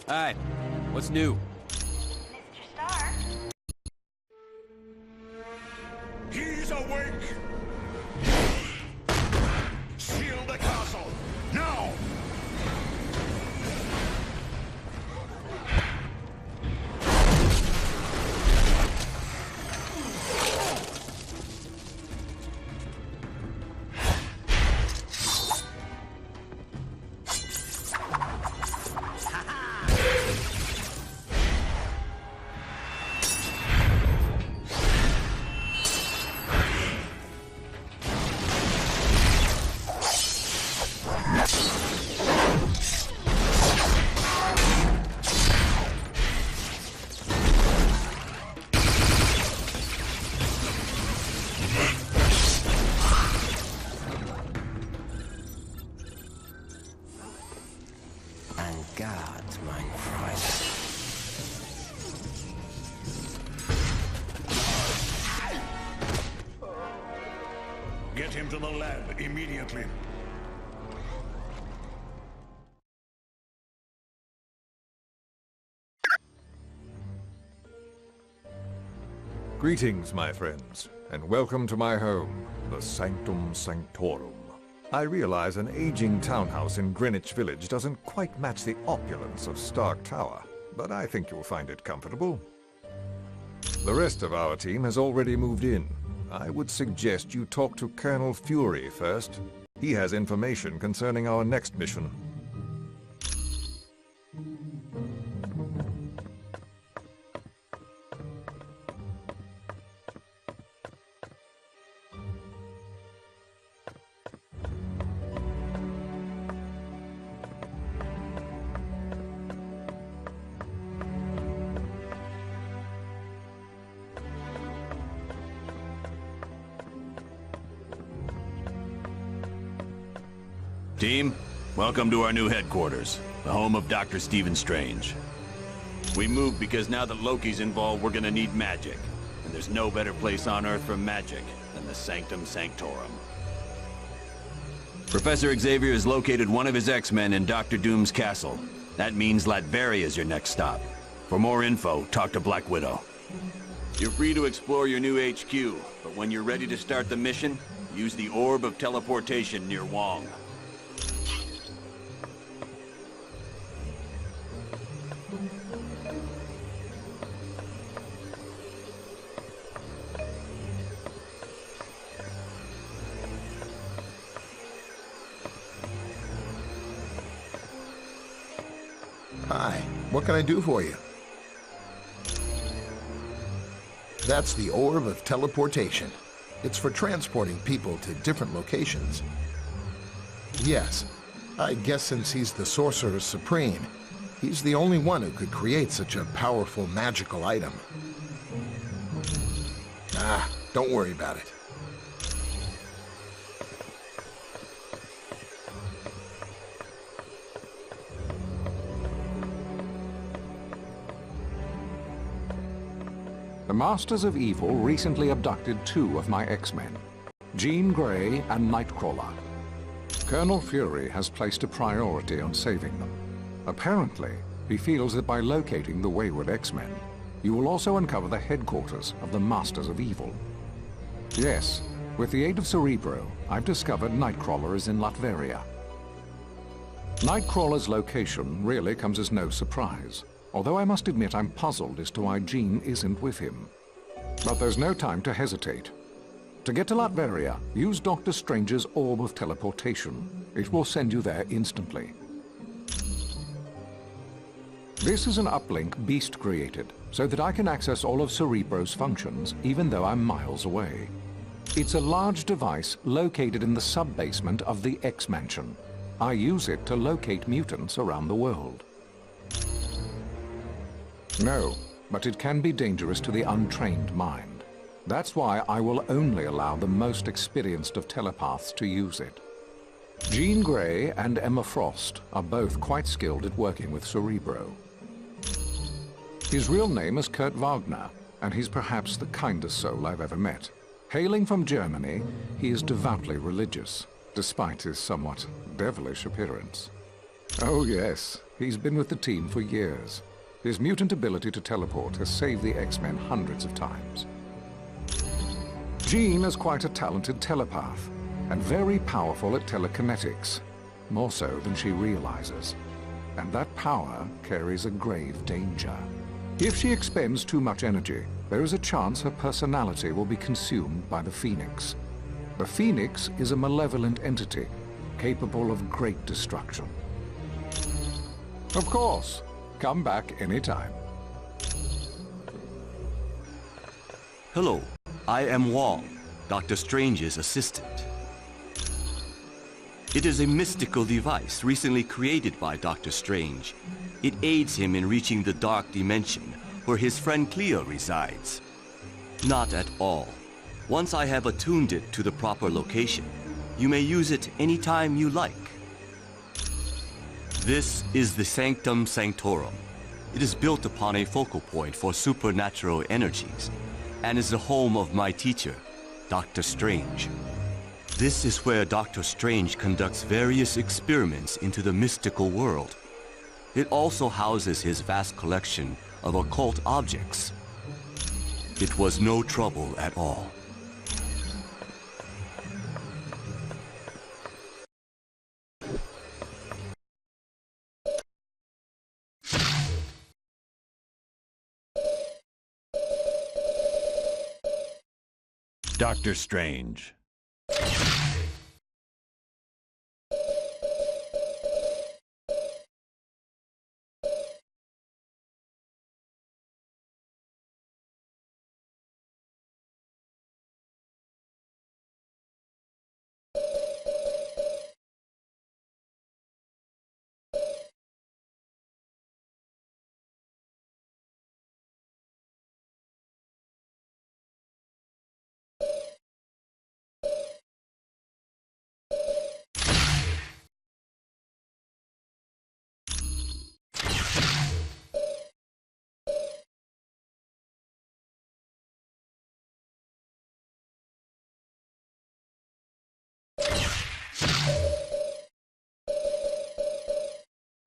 Hi. What's new? Mr. Stark? He's awake! Seal the castle! Now! Guards, mein Freund. Get him to the lab immediately. Greetings, my friends, and welcome to my home, the Sanctum Sanctorum. I realize an aging townhouse in Greenwich Village doesn't quite match the opulence of Stark Tower, but I think you'll find it comfortable. The rest of our team has already moved in. I would suggest you talk to Colonel Fury first. He has information concerning our next mission. Team, welcome to our new headquarters, the home of Dr. Stephen Strange. We moved because now that Loki's involved, we're gonna need magic. And there's no better place on Earth for magic than the Sanctum Sanctorum. Professor Xavier has located one of his X-Men in Dr. Doom's castle. That means Latveria is your next stop. For more info, talk to Black Widow. You're free to explore your new HQ, but when you're ready to start the mission, use the Orb of Teleportation near Wong. Hi, what can I do for you? That's the Orb of Teleportation. It's for transporting people to different locations. Yes, I guess since he's the Sorcerer Supreme, he's the only one who could create such a powerful magical item. Ah, don't worry about it. The Masters of Evil recently abducted 2 of my X-Men, Jean Grey and Nightcrawler. Colonel Fury has placed a priority on saving them. Apparently, he feels that by locating the wayward X-Men, you will also uncover the headquarters of the Masters of Evil. Yes, with the aid of Cerebro, I've discovered Nightcrawler is in Latveria. Nightcrawler's location really comes as no surprise, although I must admit I'm puzzled as to why Jean isn't with him. But there's no time to hesitate. To get to Latveria, use Dr. Strange's Orb of Teleportation. It will send you there instantly. This is an uplink Beast created, so that I can access all of Cerebro's functions, even though I'm miles away. It's a large device located in the sub-basement of the X-Mansion. I use it to locate mutants around the world. No, but it can be dangerous to the untrained mind. That's why I will only allow the most experienced of telepaths to use it. Jean Grey and Emma Frost are both quite skilled at working with Cerebro. His real name is Kurt Wagner, and he's perhaps the kindest soul I've ever met. Hailing from Germany, he is devoutly religious, despite his somewhat devilish appearance. Oh yes, he's been with the team for years. His mutant ability to teleport has saved the X-Men hundreds of times. Jean is quite a talented telepath, and very powerful at telekinetics, more so than she realizes. And that power carries a grave danger. If she expends too much energy, there is a chance her personality will be consumed by the Phoenix. The Phoenix is a malevolent entity, capable of great destruction. Of course, come back anytime. Hello, I am Wong, Dr. Strange's assistant. It is a mystical device recently created by Dr. Strange. It aids him in reaching the dark dimension where his friend Cleo resides. Not at all. Once I have attuned it to the proper location, you may use it anytime you like. This is the Sanctum Sanctorum. It is built upon a focal point for supernatural energies and is the home of my teacher, Dr. Strange. This is where Dr. Strange conducts various experiments into the mystical world. It also houses his vast collection of occult objects. It was no trouble at all. Dr. Strange.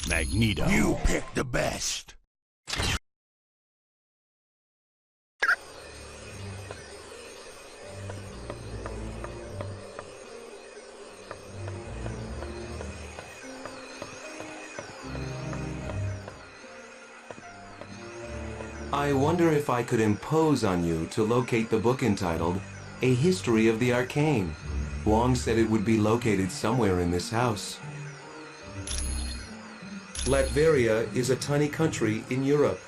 Magneto. You pick the best. I wonder if I could impose on you to locate the book entitled A History of the Arcane. Wong said it would be located somewhere in this house. Latveria is a tiny country in Europe,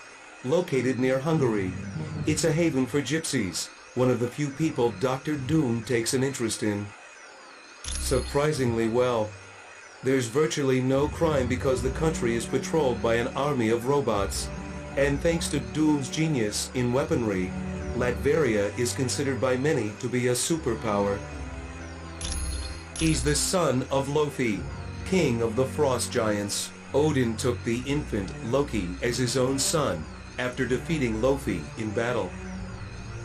located near Hungary. It's a haven for gypsies, one of the few people Dr. Doom takes an interest in. Surprisingly well. There's virtually no crime because the country is patrolled by an army of robots. And thanks to Doom's genius in weaponry, Latveria is considered by many to be a superpower. He's the son of Loki, king of the frost giants. Odin took the infant Loki as his own son after defeating Loki in battle.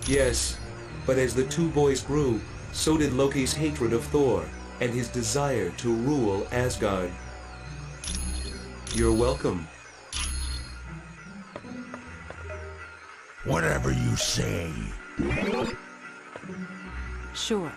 Yes, but as the two boys grew, so did Loki's hatred of Thor and his desire to rule Asgard. You're welcome. Whatever you say. Sure.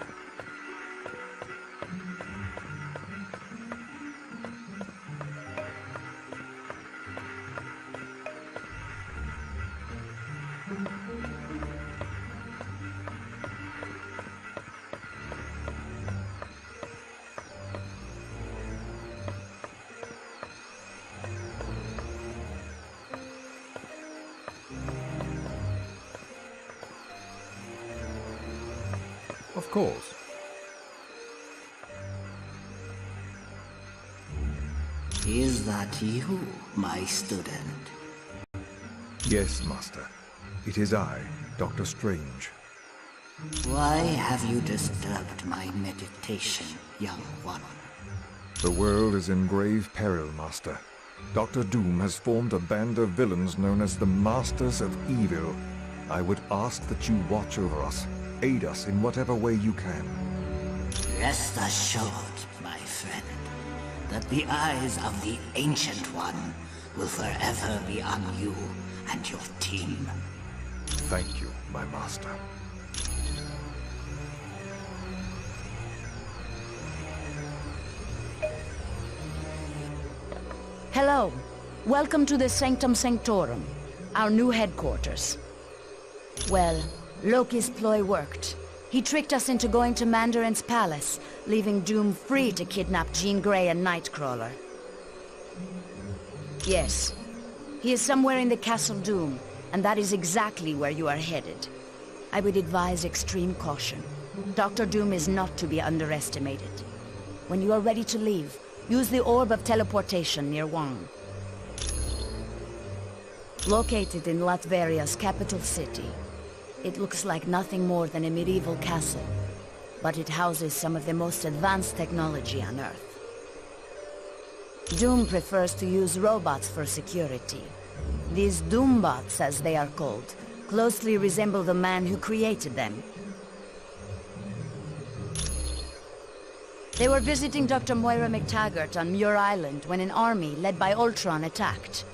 Of course. Is that you, my student? Yes, Master. It is I, Dr. Strange. Why have you disturbed my meditation, young one? The world is in grave peril, Master. Dr. Doom has formed a band of villains known as the Masters of Evil. I would ask that you watch over us, aid us in whatever way you can. Rest assured, my friend. that the eyes of the Ancient One will forever be on you and your team. Thank you, my master. Hello. Welcome to the Sanctum Sanctorum, our new headquarters. Well, Loki's ploy worked. He tricked us into going to Mandarin's palace, leaving Doom free to kidnap Jean Grey and Nightcrawler. Yes, he is somewhere in the Castle Doom, and that is exactly where you are headed. I would advise extreme caution. Dr. Doom is not to be underestimated. When you are ready to leave, use the Orb of Teleportation near Wang. Located in Latveria's capital city, it looks like nothing more than a medieval castle, but it houses some of the most advanced technology on Earth. Doom prefers to use robots for security. These Doombots, as they are called, closely resemble the man who created them. They were visiting Dr. Moira McTaggart on Muir Island when an army led by Ultron attacked.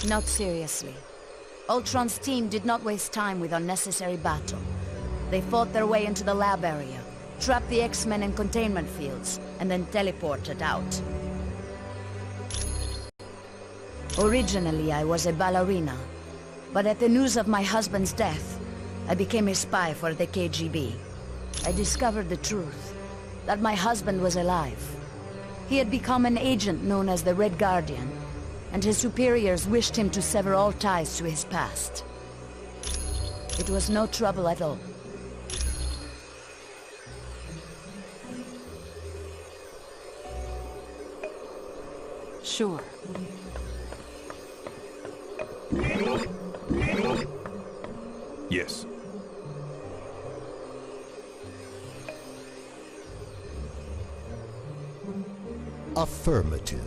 Not seriously. Ultron's team did not waste time with unnecessary battle. They fought their way into the lab area, trapped the X-Men in containment fields, and then teleported out. Originally, I was a ballerina, but at the news of my husband's death, I became a spy for the KGB. I discovered the truth, that my husband was alive. He had become an agent known as the Red Guardian, and his superiors wished him to sever all ties to his past. It was no trouble at all. Sure. Yes. Affirmative.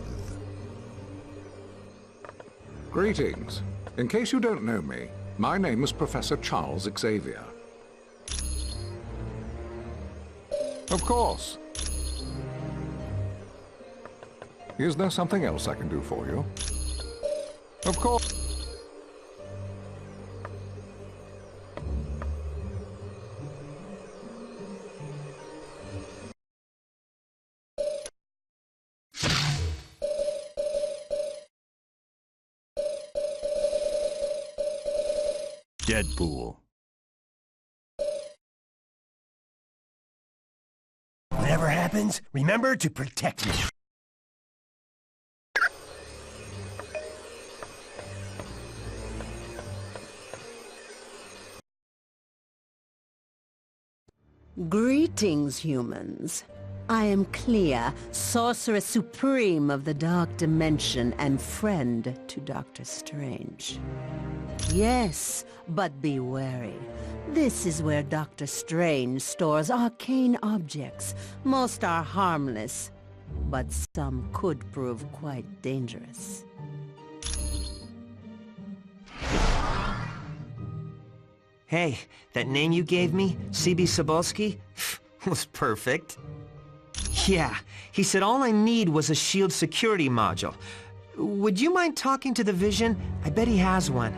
Greetings. In case you don't know me, my name is Professor Charles Xavier. Of course. Is there something else I can do for you? Of course. Deadpool. Whatever happens, remember to protect me. Greetings, humans. I am Clea, Sorceress Supreme of the Dark Dimension and friend to Doctor Strange. Yes, but be wary. This is where Doctor Strange stores arcane objects. Most are harmless, but some could prove quite dangerous. Hey, that name you gave me, C.B. Sobolski, was perfect. Yeah, he said all I need was a shield security module. Would you mind talking to the Vision? I bet he has one.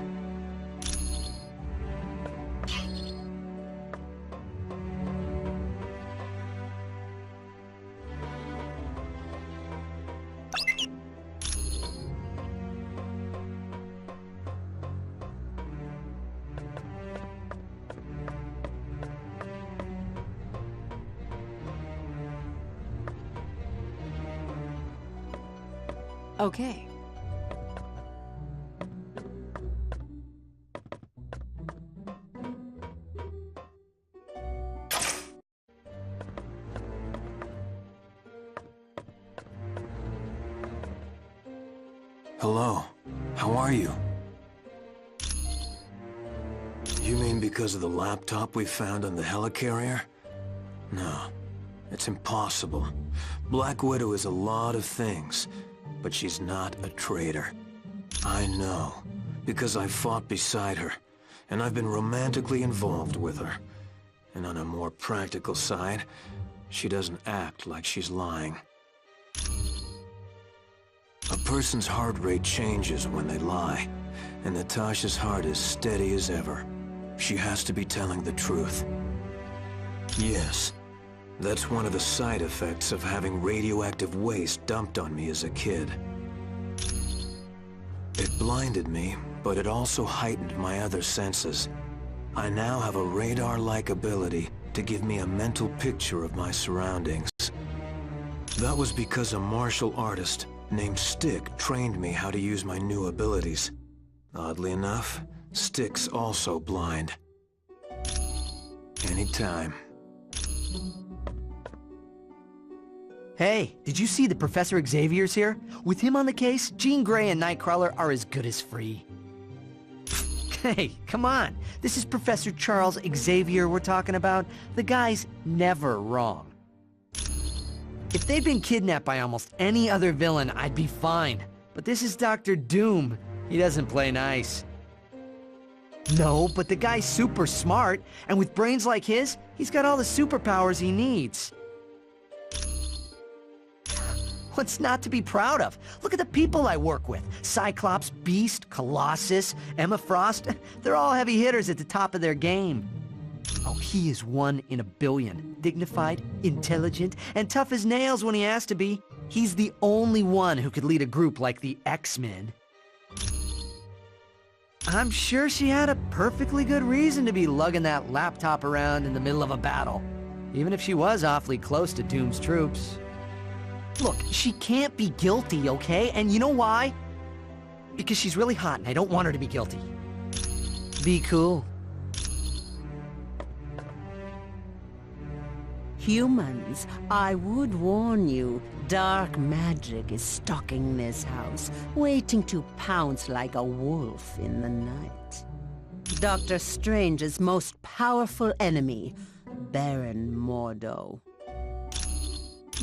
Okay. Hello. How are you? You mean because of the laptop we found on the helicarrier? No, it's impossible. Black Widow is a lot of things, but she's not a traitor. I know, because I fought beside her, and I've been romantically involved with her. And on a more practical side, she doesn't act like she's lying. person's heart rate changes when they lie, and Natasha's heart is steady as ever. She has to be telling the truth. Yes, that's one of the side effects of having radioactive waste dumped on me as a kid. It blinded me, but it also heightened my other senses. I now have a radar-like ability to give me a mental picture of my surroundings. That was because a martial artist named Stick trained me how to use my new abilities. Oddly enough, Stick's also blind. Anytime. Hey, did you see that Professor Xavier's here? With him on the case, Jean Grey and Nightcrawler are as good as free. Hey, come on. This is Professor Charles Xavier we're talking about. The guy's never wrong. If they'd been kidnapped by almost any other villain, I'd be fine. But this is Dr. Doom. He doesn't play nice. No, but the guy's super smart, and with brains like his, he's got all the superpowers he needs. What's not to be proud of? Look at the people I work with. Cyclops, Beast, Colossus, Emma Frost. They're all heavy hitters at the top of their game. Oh, he is one in a billion. Dignified, intelligent, and tough as nails when he has to be. He's the only one who could lead a group like the X-Men. I'm sure she had a perfectly good reason to be lugging that laptop around in the middle of a battle. Even if she was awfully close to Doom's troops. Look, she can't be guilty, okay? And you know why? Because she's really hot and I don't want her to be guilty. Be cool. Humans, I would warn you, dark magic is stalking this house, waiting to pounce like a wolf in the night. Dr. Strange's most powerful enemy, Baron Mordo.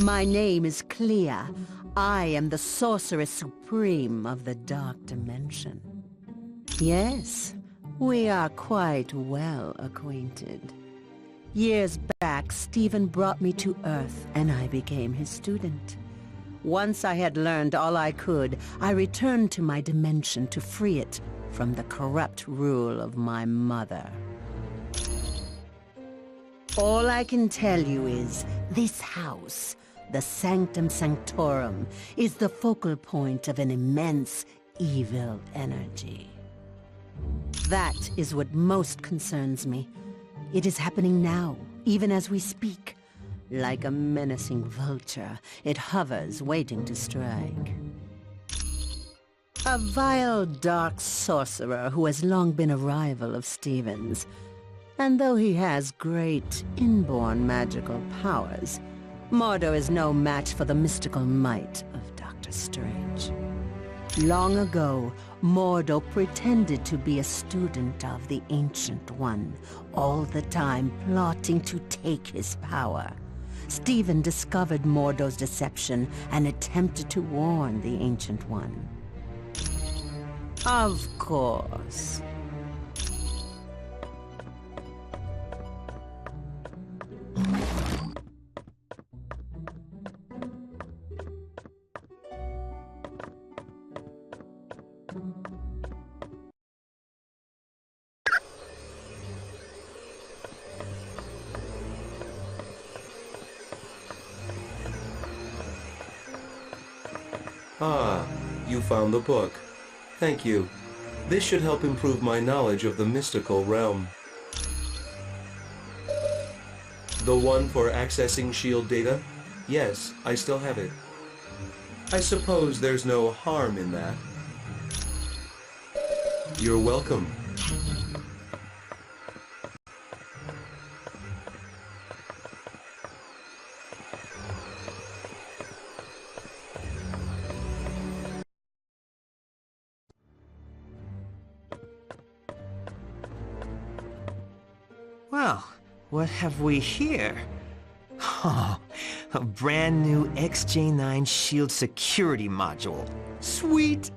My name is Clea. I am the Sorceress Supreme of the Dark Dimension. Yes, we are quite well acquainted. Years back, Stephen brought me to Earth, and I became his student. Once I had learned all I could, I returned to my dimension to free it from the corrupt rule of my mother. All I can tell you is, this house, the Sanctum Sanctorum, is the focal point of an immense evil energy. That is what most concerns me. It is happening now, even as we speak. Like a menacing vulture, it hovers, waiting to strike. A vile, dark sorcerer who has long been a rival of Stephen's. And though he has great, inborn magical powers, Mordo is no match for the mystical might of Dr. Strange. Long ago, Mordo pretended to be a student of the Ancient One, all the time plotting to take his power. Stephen discovered Mordo's deception and attempted to warn the Ancient One. Of course. Ah, you found the book. Thank you. This should help improve my knowledge of the mystical realm. The one for accessing S.H.I.E.L.D. data? Yes, I still have it. I suppose there's no harm in that. You're welcome. Well, what have we here? Oh, a brand new XJ9 S.H.I.E.L.D. security module. Sweet!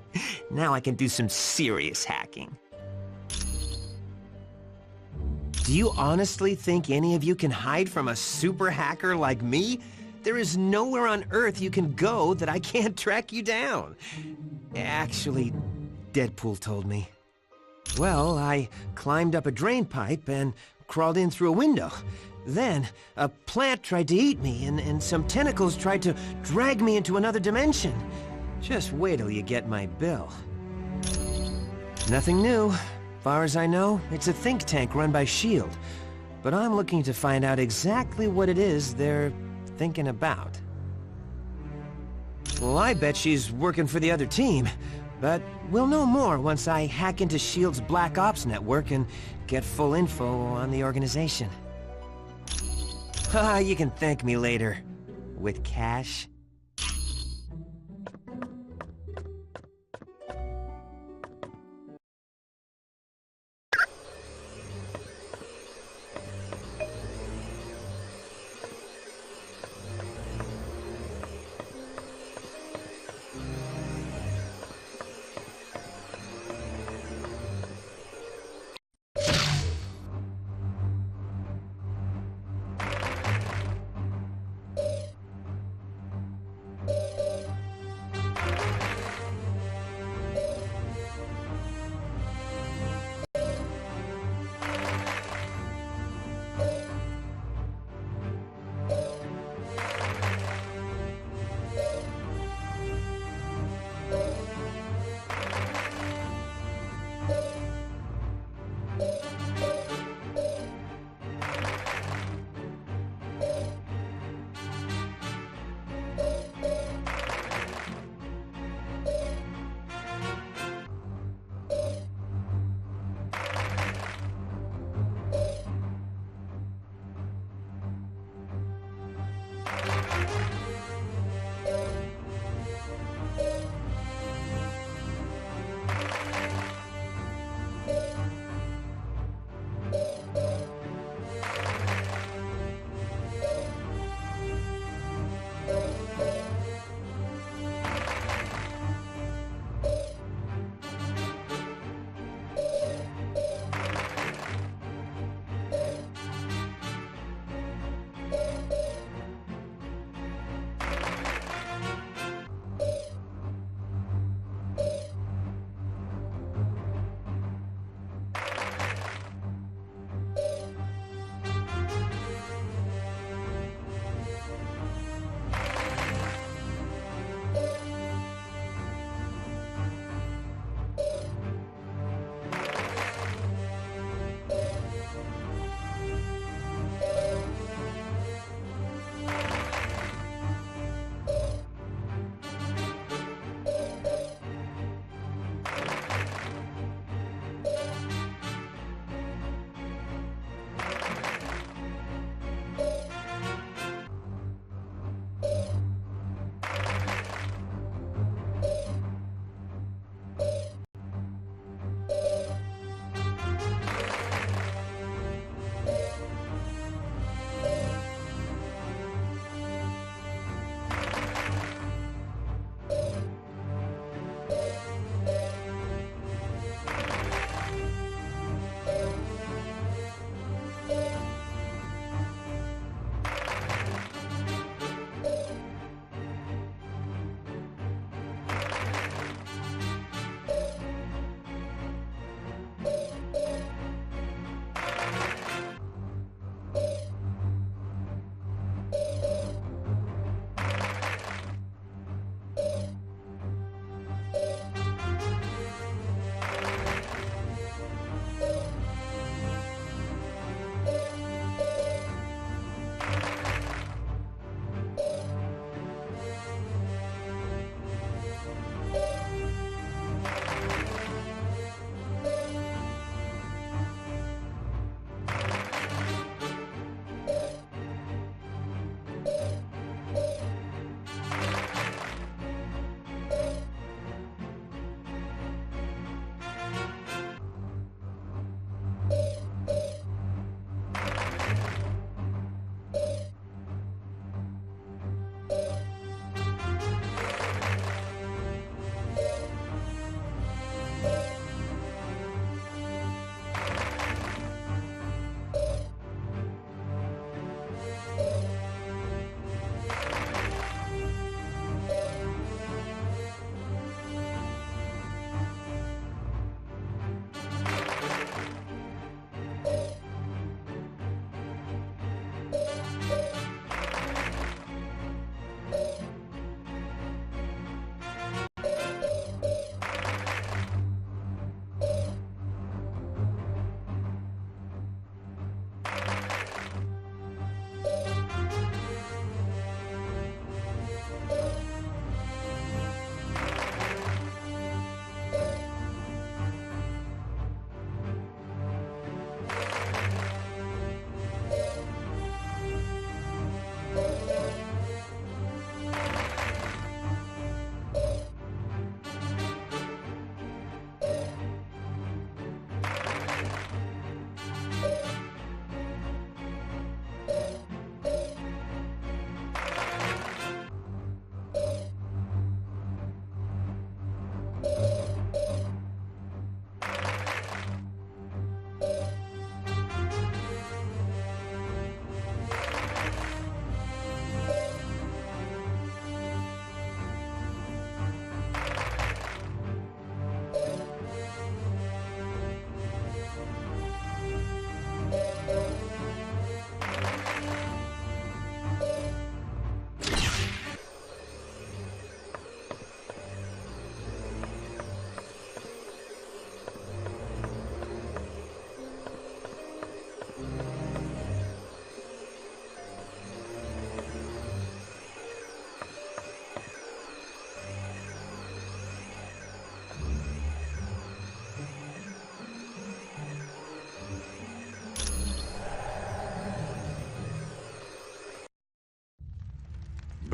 Now I can do some serious hacking. Do you honestly think any of you can hide from a super hacker like me? There is nowhere on Earth you can go that I can't track you down. Actually, Deadpool told me. Well, I climbed up a drain pipe and crawled in through a window. Then, a plant tried to eat me, and some tentacles tried to drag me into another dimension. Just wait till you get my bill. Nothing new. Far as I know, it's a think tank run by S.H.I.E.L.D. But I'm looking to find out exactly what it is they're thinking about. Well, I bet she's working for the other team. But we'll know more once I hack into S.H.I.E.L.D.'s Black Ops network and get full info on the organization. You can thank me later. With cash.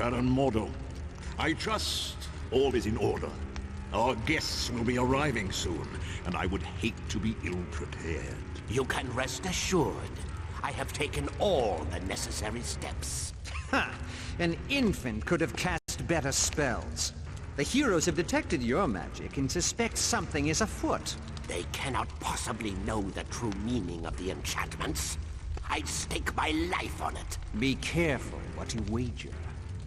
Baron Mordo, I trust all is in order. Our guests will be arriving soon, and I would hate to be ill-prepared. You can rest assured. I have taken all the necessary steps. Ha! An infant could have cast better spells. The heroes have detected your magic and suspect something is afoot. They cannot possibly know the true meaning of the enchantments. I'd stake my life on it. Be careful what you wager.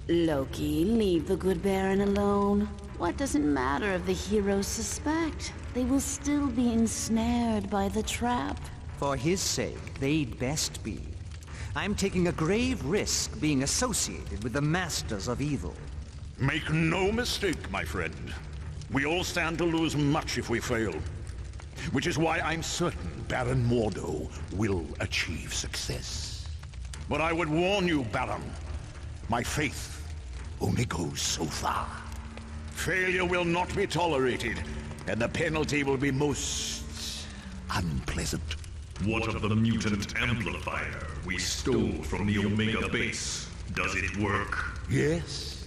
Loki, leave the good Baron alone. What does it matter if the heroes suspect? They will still be ensnared by the trap. For his sake, they'd best be. I'm taking a grave risk being associated with the Masters of Evil. Make no mistake, my friend. We all stand to lose much if we fail. Which is why I'm certain Baron Mordo will achieve success. But I would warn you, Baron, my faith only goes so far. Failure will not be tolerated, and the penalty will be most unpleasant. What of the mutant amplifier we stole from the Omega base? Does it work? Yes,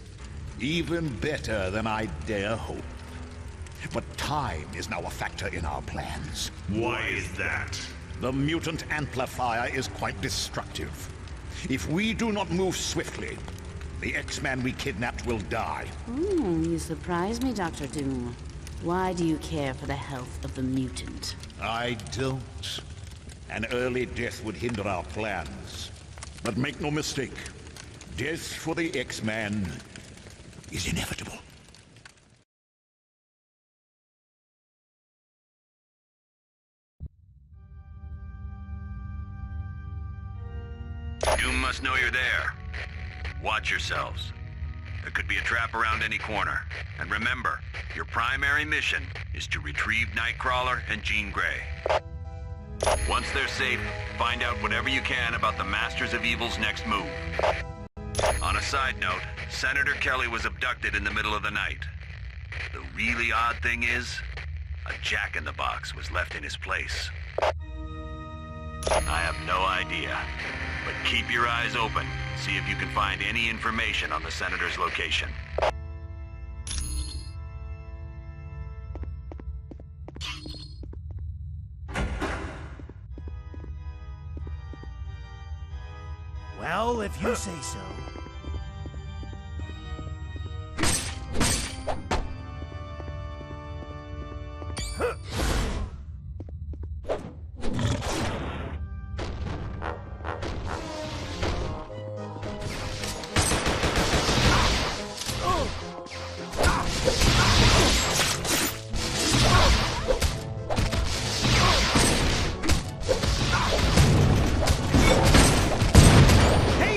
even better than I dare hope. But time is now a factor in our plans. Why is that? The mutant amplifier is quite destructive. If we do not move swiftly, the X-Man we kidnapped will die. You surprise me, Dr. Doom. Why do you care for the health of the mutant? I don't. An early death would hinder our plans. But make no mistake, death for the X-Man is inevitable. Doom must know you're there. Watch yourselves. There could be a trap around any corner. And remember, your primary mission is to retrieve Nightcrawler and Jean Grey. Once they're safe, find out whatever you can about the Masters of Evil's next move. On a side note, Senator Kelly was abducted in the middle of the night. The really odd thing is, a jack-in-the-box was left in his place. I have no idea, but keep your eyes open. See if you can find any information on the Senator's location. Well, if you say so.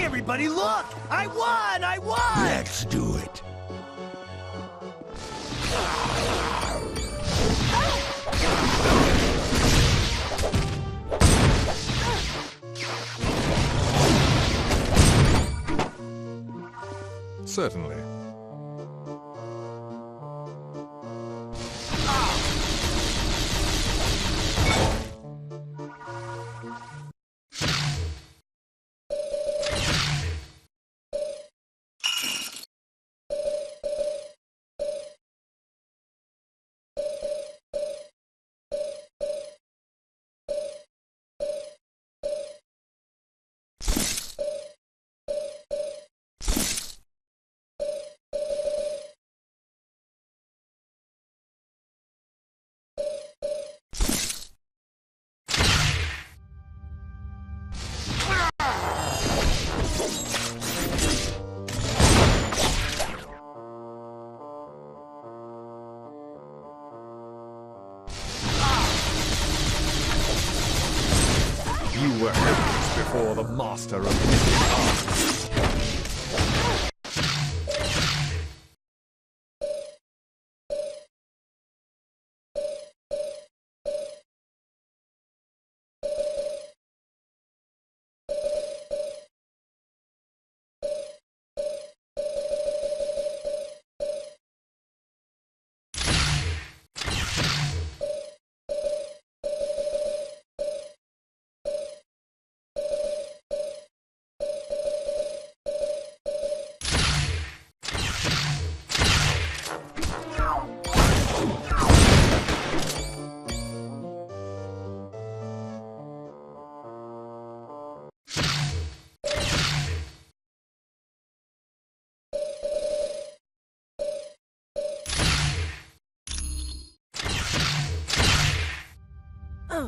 Everybody look! I won! I won! Let's do it. Certainly. You were helpless before the master of the You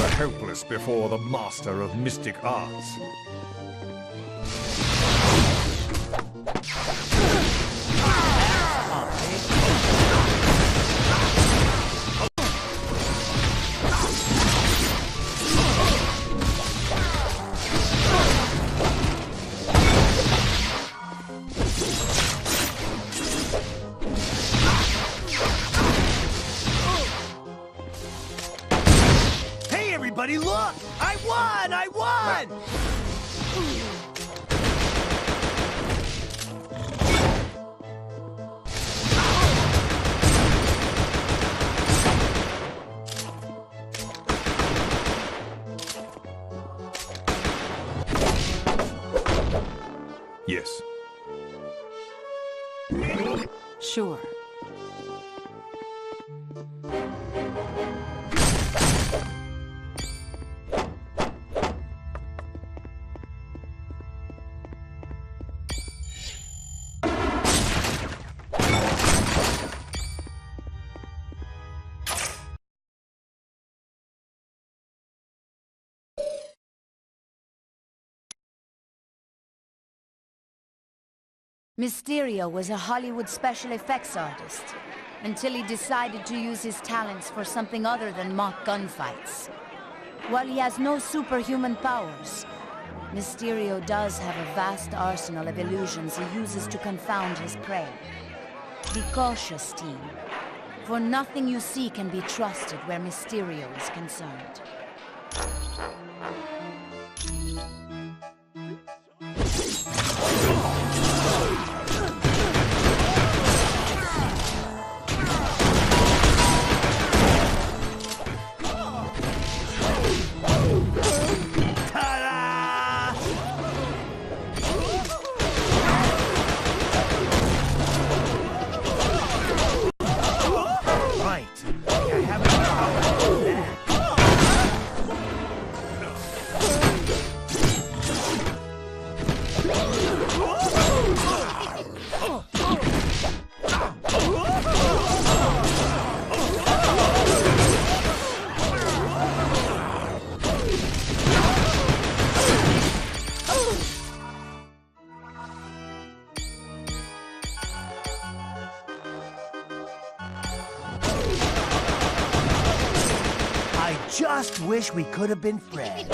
are helpless before the master of mystic arts. Hey, everybody, look! I won! I won! Yes. Sure. Mysterio was a Hollywood special effects artist, until he decided to use his talents for something other than mock gunfights. While he has no superhuman powers, Mysterio does have a vast arsenal of illusions he uses to confound his prey. Be cautious, team, for nothing you see can be trusted where Mysterio is concerned. Just wish we could have been friends.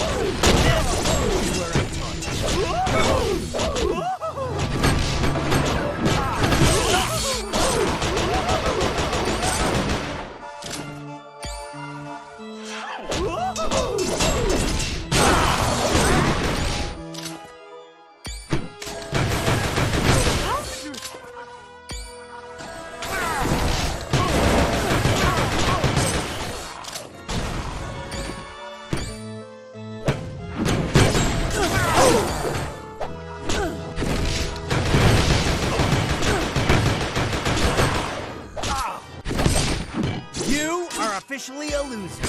Officially a loser.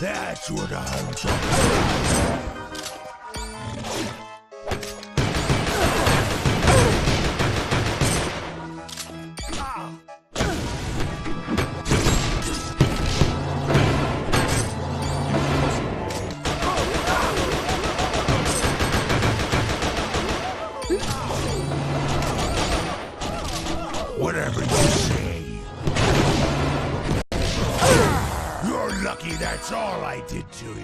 That's what I'm talking about. Whatever you say. You're lucky that's all I did to you.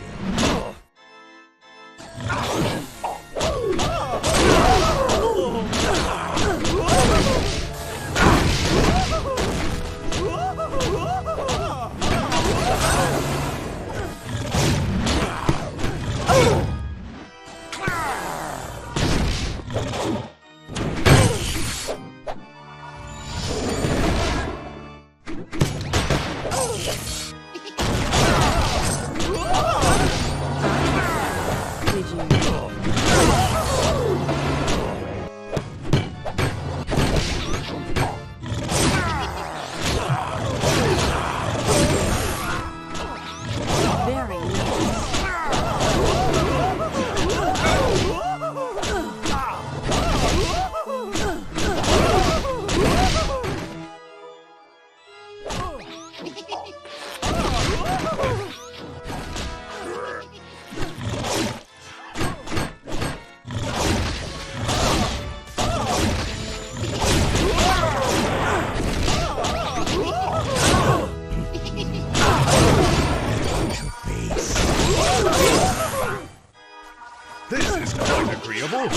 This is quite agreeable.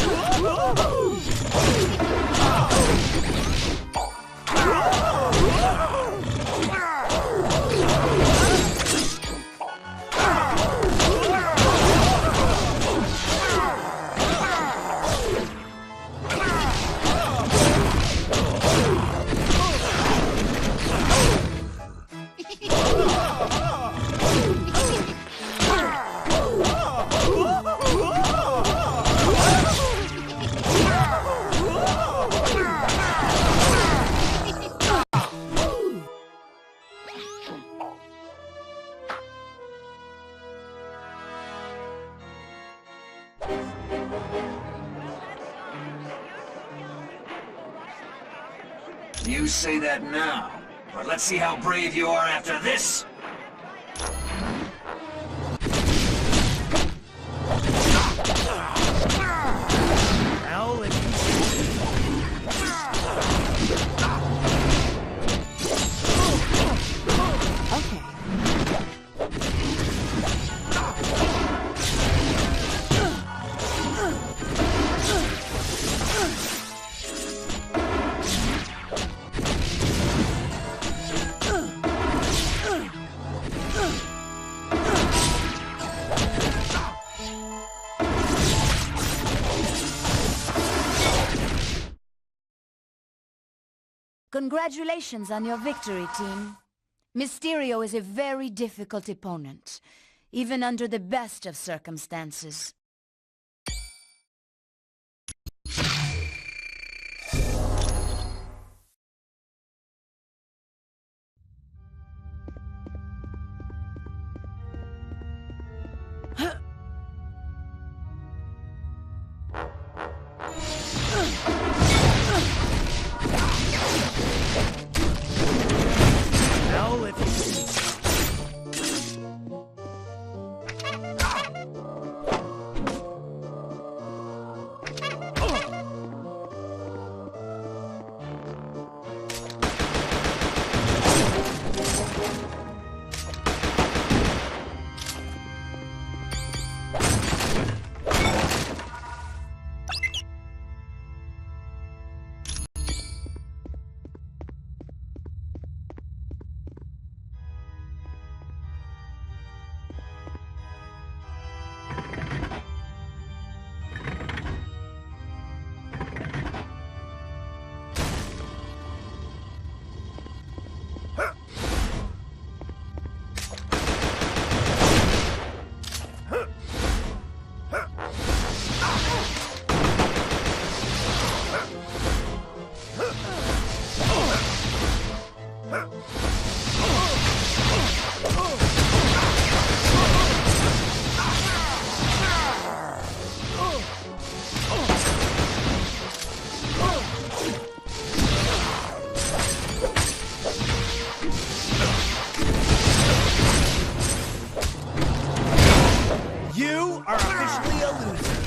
You say that now, but let's see how brave you are after this! Congratulations on your victory, team. Mysterio is a very difficult opponent, even under the best of circumstances. You are officially a loser.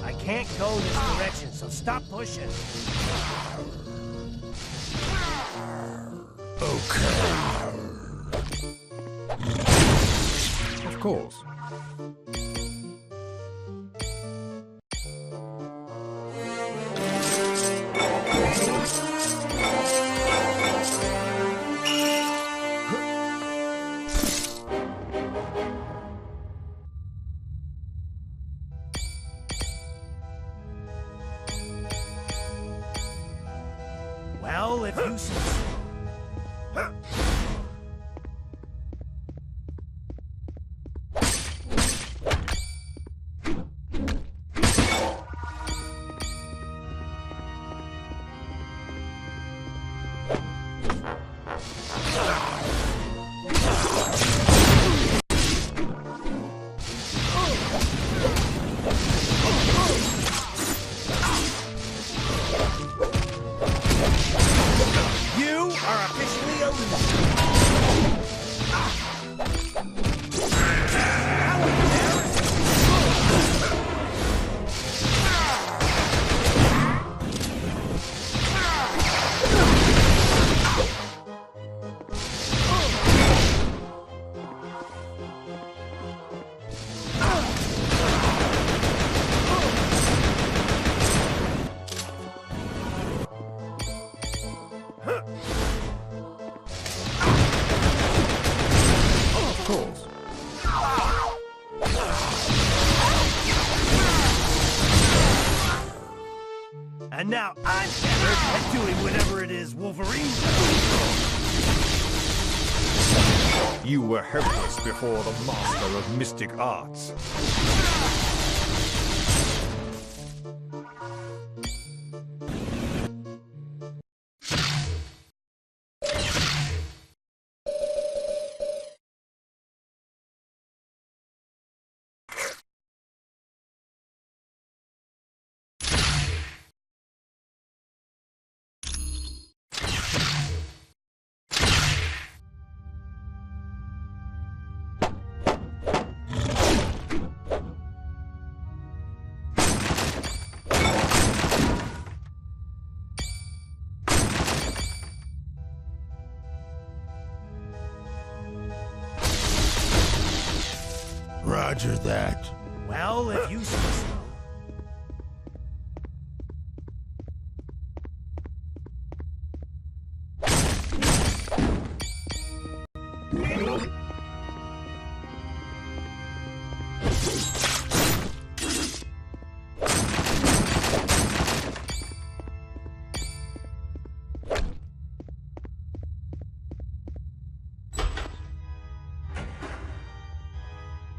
I can't go this direction, so stop pushing. Okay. Of course. Well, if you say so. You are officially a loser. Of course. And now I'm better at doing whatever it is Wolverine does. You were helpless before the master of mystic arts. Roger that. Well, if you say so.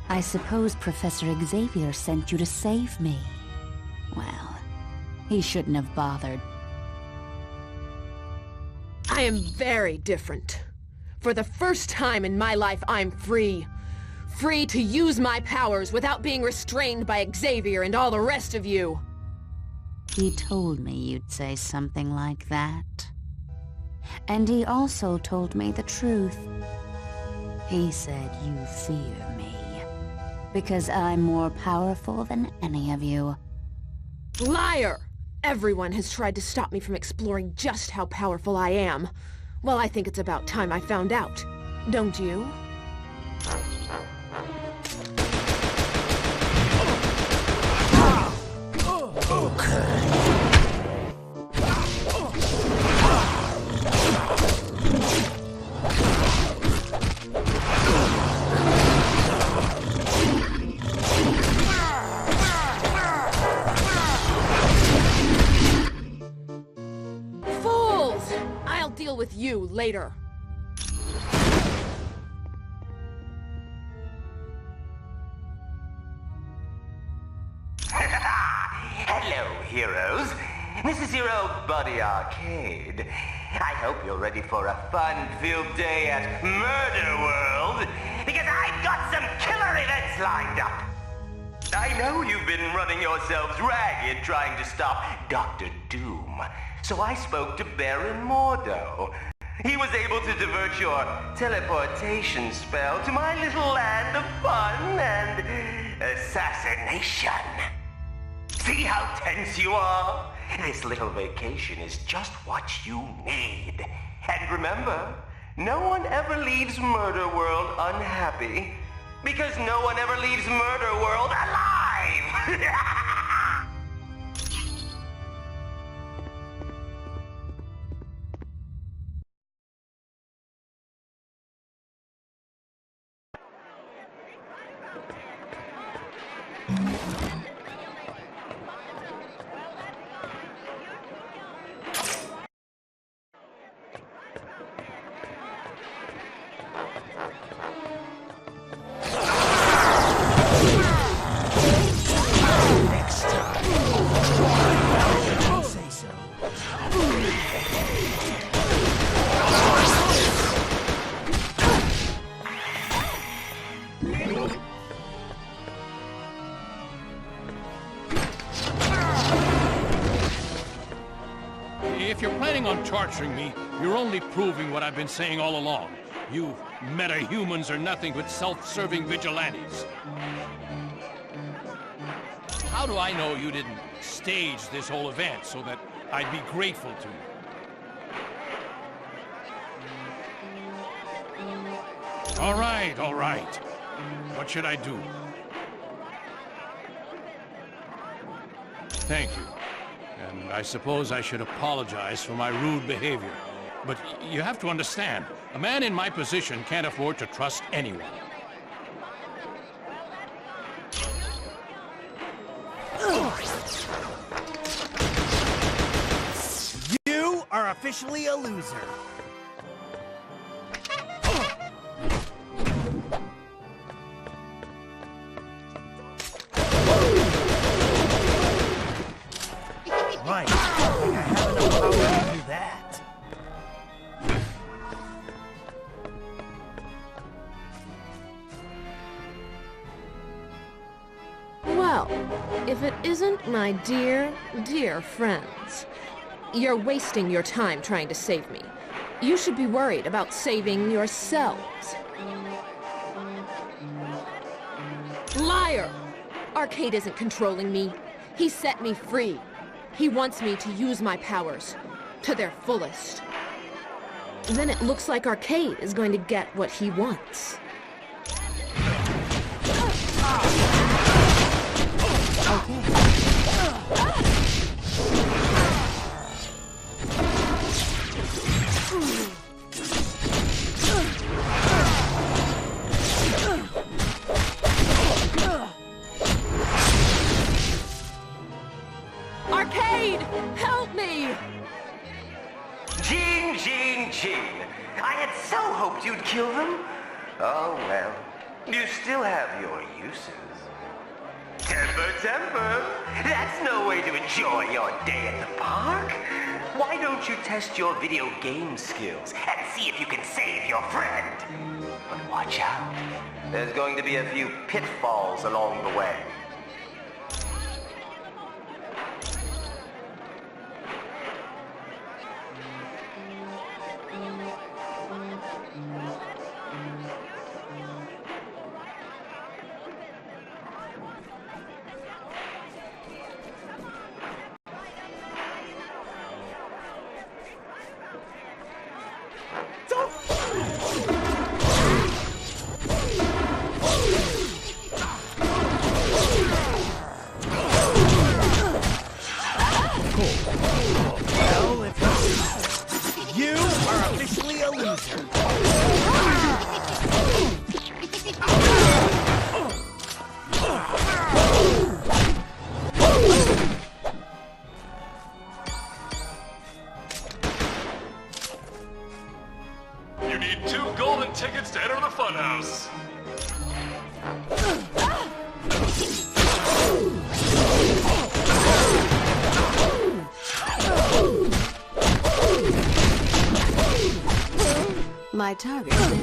I suppose Professor Xavier sent you to save me. Well, he shouldn't have bothered. I am very different. For the first time in my life, I'm free. Free to use my powers without being restrained by Xavier and all the rest of you. He told me you'd say something like that. And he also told me the truth. He said you fear me. Because I'm more powerful than any of you. Liar! Everyone has tried to stop me from exploring just how powerful I am. Well, I think it's about time I found out. Don't you? With you later. Hello, heroes. This is your old buddy Arcade. I hope you're ready for a fun-filled day at Murder World, because I've got some killer events lined up. I know you've been running yourselves ragged trying to stop Dr. Doom, so I spoke to Baron Mordo. He was able to divert your teleportation spell to my little land of fun and assassination. See how tense you are? This little vacation is just what you need. And remember, no one ever leaves Murder World unhappy, because no one ever leaves Murder World alive! if you're planning on torturing me, you're only proving what I've been saying all along. You meta-humans are nothing but self-serving vigilantes. How do I know you didn't stage this whole event so that I'd be grateful to you? All right. What should I do? Thank you. And I suppose I should apologize for my rude behavior. But you have to understand, a man in my position can't afford to trust anyone. You are officially a loser. Right. I think I have enough power to do that. Well, if it isn't my dear, dear friends, you're wasting your time trying to save me. You should be worried about saving yourselves. Liar! Arcade isn't controlling me. He set me free. He wants me to use my powers to their fullest. Then it looks like Arcade is going to get what he wants. Arcade! Help me! Gene. I had so hoped you'd kill them. Oh, well. You still have your uses. Temper. That's no way to enjoy your day at the park. Why don't you test your video game skills and see if you can save your friend? But watch out. There's going to be a few pitfalls along the way. Well, if you are officially a loser. You need 2 golden tickets to enter the funhouse. My target now.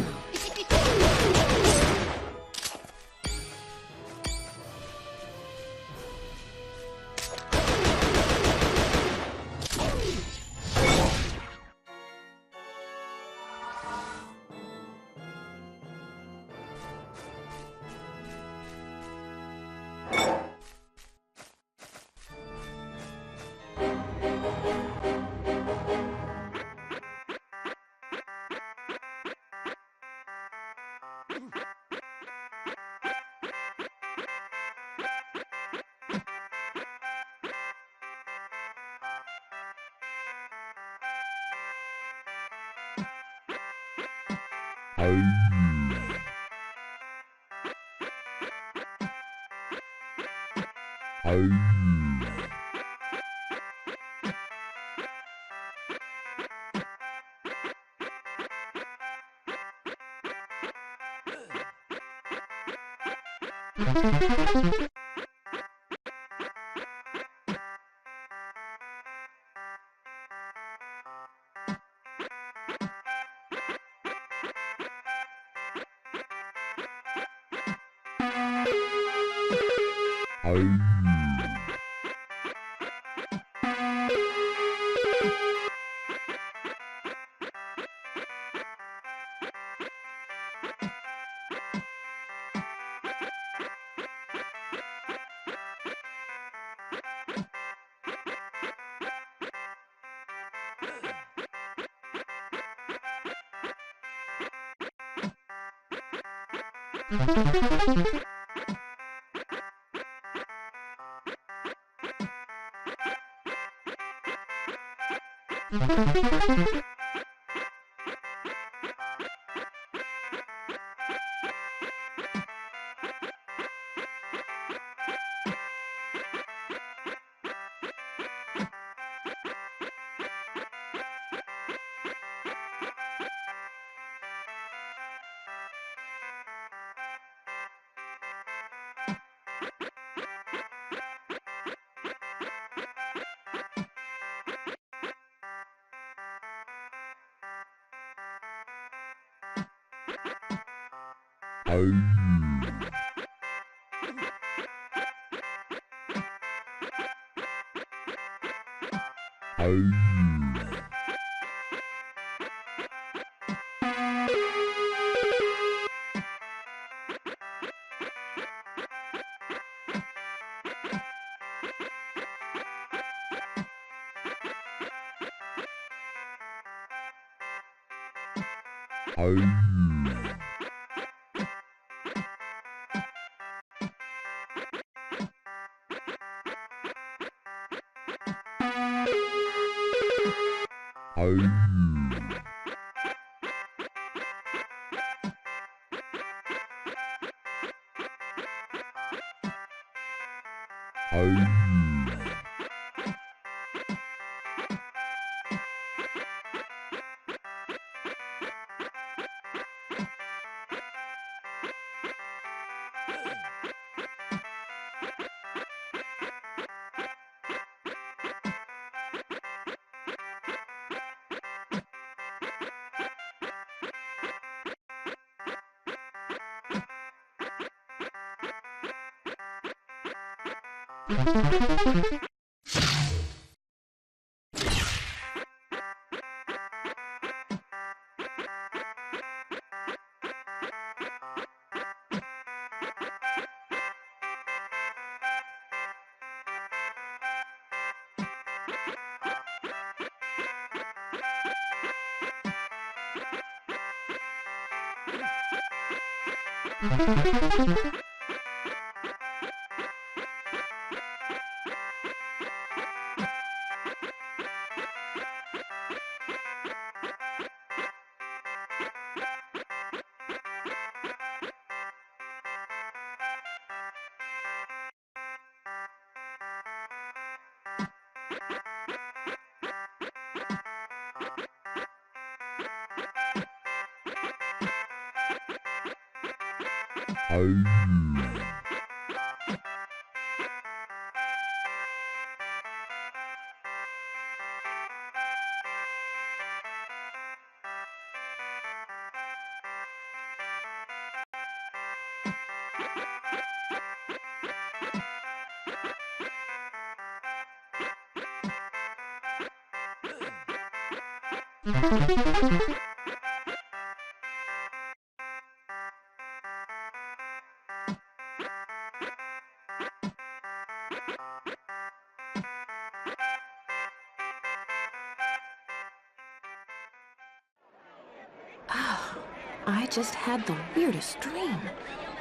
I just had the weirdest dream.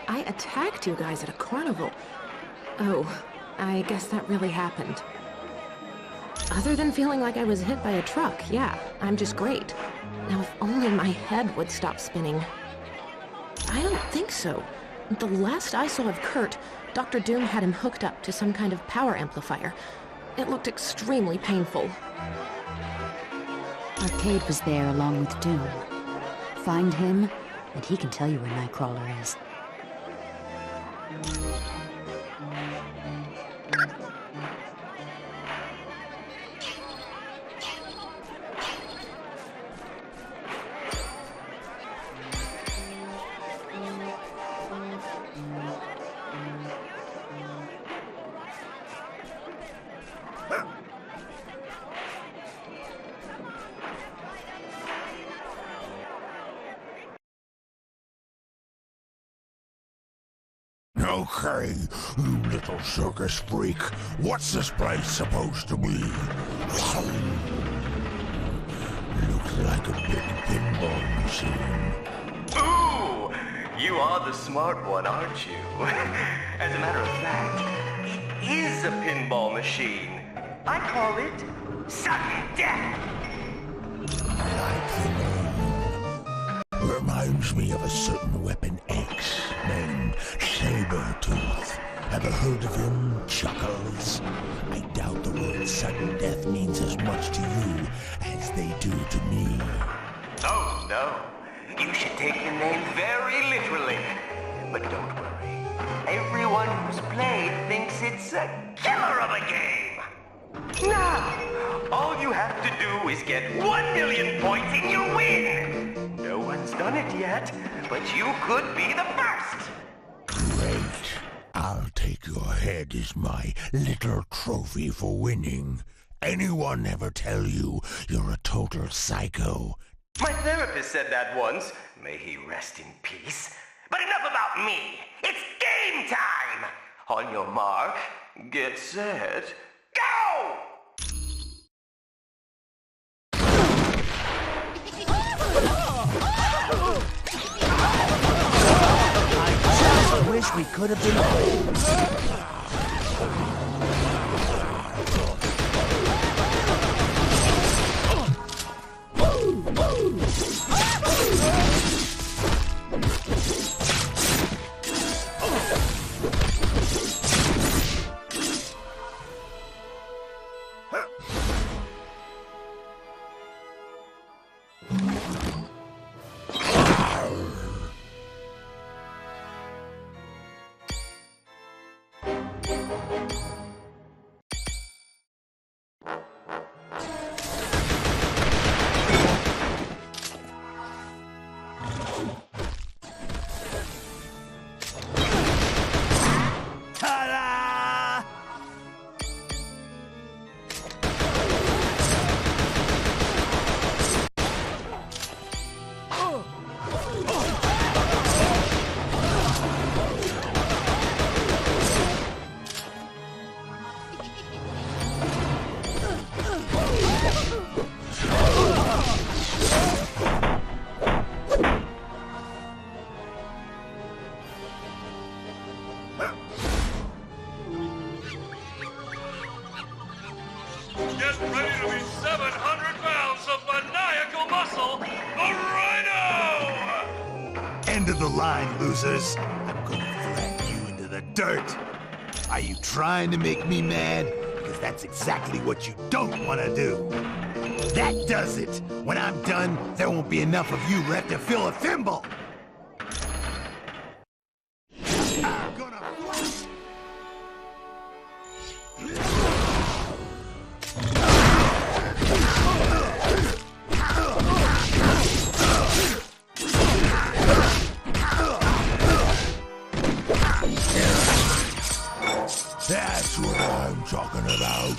I attacked you guys at a carnival. Oh, I guess that really happened. Other than feeling like I was hit by a truck, yeah, I'm just great. Now if only my head would stop spinning. I don't think so. The last I saw of Kurt, Dr. Doom had him hooked up to some kind of power amplifier. It looked extremely painful. Arcade was there along with Doom. Find him, and he can tell you where Nightcrawler is. Okay, you little circus freak. What's this place supposed to be? Looks like a big pinball machine. Ooh! You are the smart one, aren't you? As a matter of fact, it is a pinball machine. I call it Suck Death. Reminds me of a certain Weapon X named Sabertooth. Ever heard of him, Chuckles? I doubt the word sudden death means as much to you as they do to me. Oh, no. You should take the name very literally. But don't worry. Everyone who's played thinks it's a killer of a game. Now, all you have to do is get 1 million points and you win. No one's done it yet, but you could be the first. Great. I'll take your head as my little trophy for winning. Anyone ever tell you you're a total psycho? My therapist said that once. May he rest in peace. But enough about me. It's game time. On your mark, get set, go! I wish we could have been... Get ready to be 700 pounds of maniacal muscle, the Rhino! End of the line, losers. I'm gonna drag you into the dirt. Are you trying to make me mad? Because that's exactly what you don't want to do. That does it. When I'm done, there won't be enough of you left to fill a thimble. I'm gonna flash. That's what I'm talking about.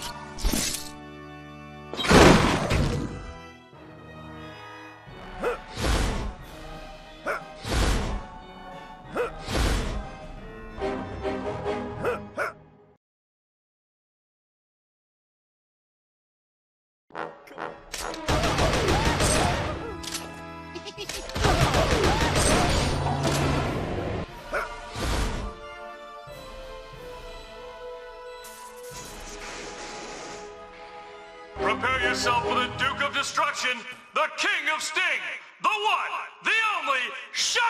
Prepare yourself for the Duke of Destruction, the King of Sting, the one, the only, Shocker!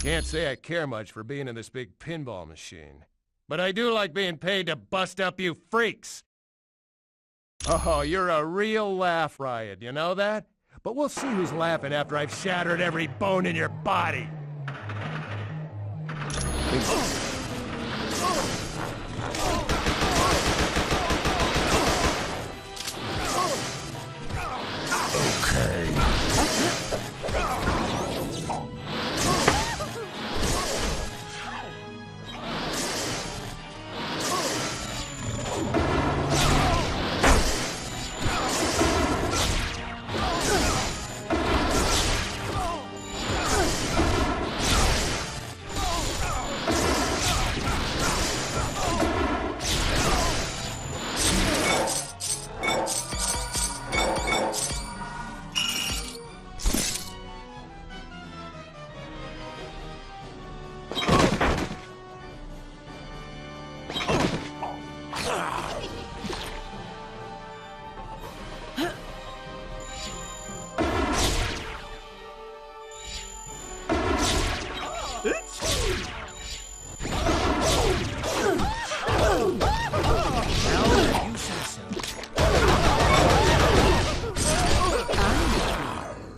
Can't say I care much for being in this big pinball machine. But I do like being paid to bust up you freaks. Oh, you're a real laugh riot, you know that? But we'll see who's laughing after I've shattered every bone in your body.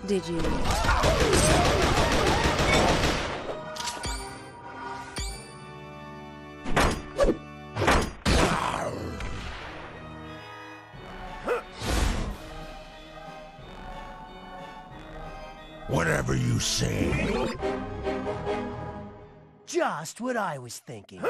Did you? Whatever you say. Just what I was thinking.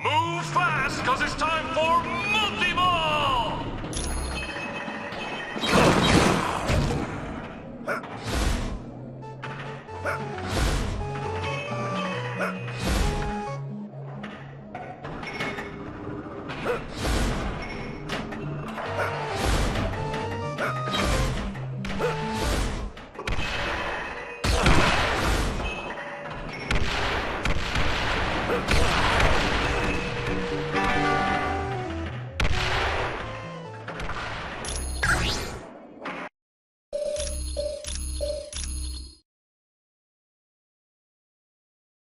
Move fast, because it's time for multi-ball! Huh.